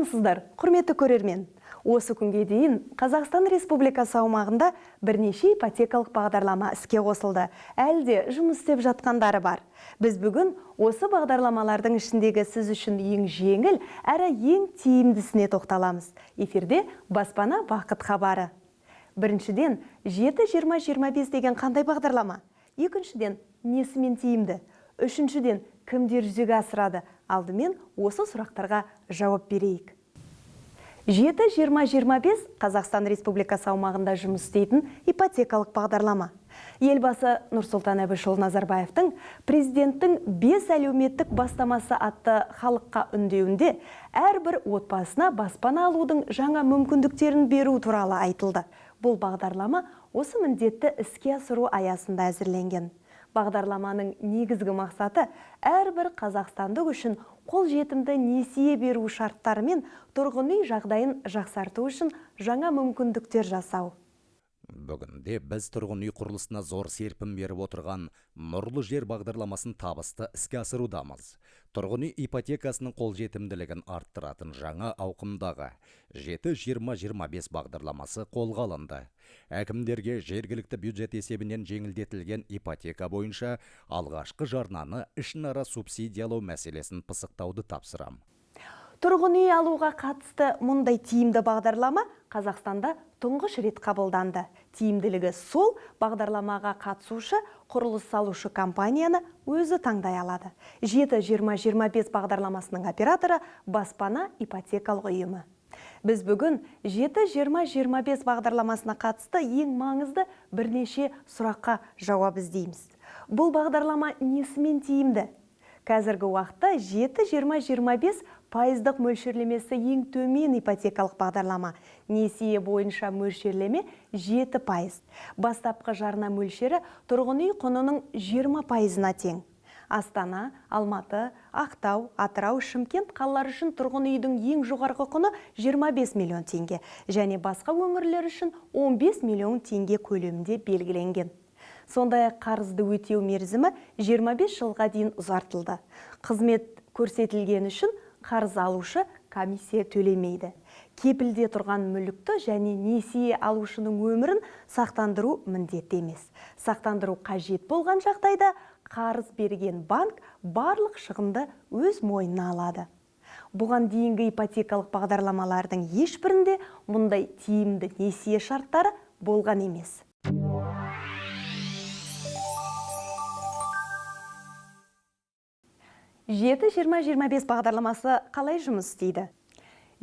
Саламатсыздар, құрметті көрермен. Осы күнге дейін Қазақстан Республикасы аумағында бірнеше ипотекалық бағдарлама іске қосылды. Әлде жұмыс істеп жатқандары бар. Біз бүгін осы бағдарламалардың ішіндегі сіз үшін ең жеңіл, әрі ең тиімдісіне тоқталамыз. Эфирде баспана бақыт хабары. Біріншіден, 7-20-25 деген қандай бағдарлама? Екіншіден, несімен тиімді? Үшіншіден, кімдер жүзеге асырады? Алдымен осы сұрақтарға жауап берейік. 7-20-25 Қазақстан Республикасы аумағында жұмыс істейтін ипотекалық бағдарлама. Елбасы Нұрсұлтан Әбішұлы Назарбаевтың президенттің 5 әлеуметтік бастамасы атты халыққа үндеуінде әрбір отбасына баспана алудың жаңа мүмкіндіктерін беру туралы айтылды. Бұл бағдарлама осы міндетті іске асыру аясында әзірленген. Бағдарламаның негізгі мақсаты әрбір қазақстандық үшін қолжетімді несие беру шарттары мен тұрғын үй жағдайын жақсарту үшін жаңа мүмкіндіктер жасау. Бүгінде біз тұрғын үй құрылысына зор серпін беріп отырған Нұрлы жер бағдарламасын табысты іске асырудамыз. Тұрғын үй ипотекасының қолжетімділігін арттыратын жаңа ауқымдағы 7-20-25 бағдарламасы қолға алынды. Әкімдерге жергілікті бюджет есебінен жеңілдетілген ипотека бойынша алғашқы жарнаны ішінара субсидиялау мәселесін пысықтауды тапсырам. Тұрғын үй алуға қатысты мұндай тиімді бағдарлама Қазақстанда тұңғыш рет қабылданды. Тиімділігі сол, бағдарламаға қатысушы құрылыс салушы компанияны өзі таңдай алады. 7-20-25 бағдарламасының операторы баспана ипотекалық ұйымы. Біз бүгін 7-20-25 бағдарламасына қатысты ең маңызды бірнеше сұраққа жауап іздейміз. Бұл бағдарлама несімен тиімді? Қазіргі уақытта 7-20-25 пайыздық мөлшерлемесі ең төмен ипотекалық бағдарлама. Несие бойынша мөлшерлеме 7%. Бастапқы жарна мөлшері тұрғын үй құнының 20%-на тең. Астана, Алматы, Ақтау, Атырау, Шымкент қалалары үшін тұрғын үйдің ең жоғарғы құны 25 миллион теңге және басқа өңірлер үшін 15 миллион теңге көлемінде белгіленген. Сондай қарызды өтеу мерзімі 25 жылға дейін ұзартылды. Қызмет көрсетілген үшін қарыз алушы комиссия төлемейді. Кепілде тұрған мүлікті және несие алушының өмірін сақтандыру міндетті емес. Сақтандыру қажет болған жағдайда қарыз берген банк барлық шығынды өз мойнына алады. Бұған дейінгі ипотекалық бағдарламалардың ешбірінде мұндай тиімді несие шарттары болған емес. 7-20-25 бағдарламасы қалай жұмыс істейді?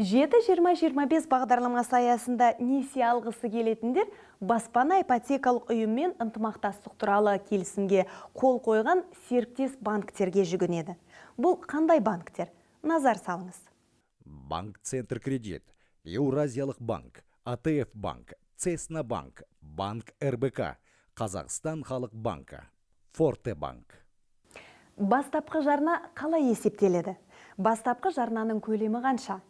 7-20-25 бағдарламасы аясында несие алғысы келетіндер баспана ипотекалық ұйыммен ынтымақтастық туралы келісімге қол қойған серіктес банктерге жүгінеді. Бұл қандай банктер? Назар салыңыз. Банк Центр Кредит, Еуразиялық банк, АТФ банк, Цесна банк, Банк РБК, Қазақстан халық банкі, Форте банк. Бастапқы жарна қалай есептеледі? Бастапқы жарнаның көлемі қанша?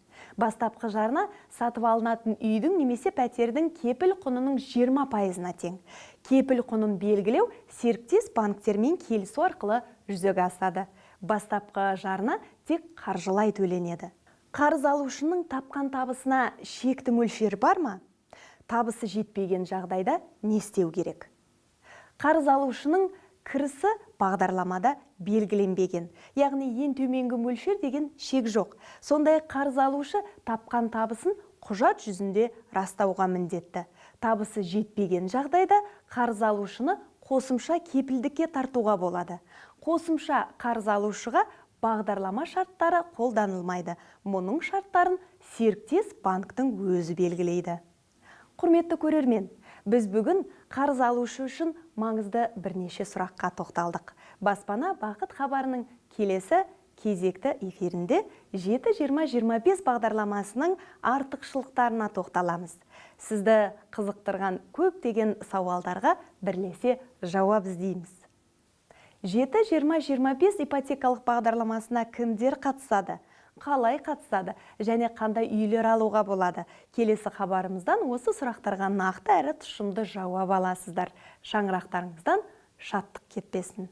Бастапқы жарна сатып алынатын үйдің немесе пәтердің кепіл құнының 20%-на тең. Кепіл құнын белгілеу серіктес банктермен келісу арқылы жүзеге асады. Бастапқы жарна тек қаржылай төленеді. Қарыз алушының тапқан табысына шекті мөлшері бар ма? Табысы жетпеген жағдайда не істеу керек? Қарыз алушының кірісі бағдарламада белгіленбеген, яғни ең төменгі мөлшер деген шек жоқ. Сондай қарыз алушы тапқан табысын құжат жүзінде растауға міндетті. Табысы жетпеген жағдайда қарыз алушыны қосымша кепілдікке тартуға болады. Қосымша қарыз алушыға бағдарлама шарттары қолданылмайды. Мұның шарттарын серіктес банктың өзі белгілейді. Құрметті көрермен, біз бүгін қарыз алушы үшін маңызды бірнеше сұраққа тоқталдық. Баспана бақыт хабарының келесі кезекті эфирінде 7-20-25 бағдарламасының артықшылықтарына тоқталамыз. Сізді қызықтырған көптеген сауалдарға бірлесе жауап іздейміз. 7-20-25 ипотекалық бағдарламасына кімдер қатысады? Қалай қатысады және қандай үйлер алуға болады? Келесі хабарымыздан осы сұрақтарға нақты әрі тұшымды жауап аласыздар. Шаңырақтарыңыздан шаттық кетпесін.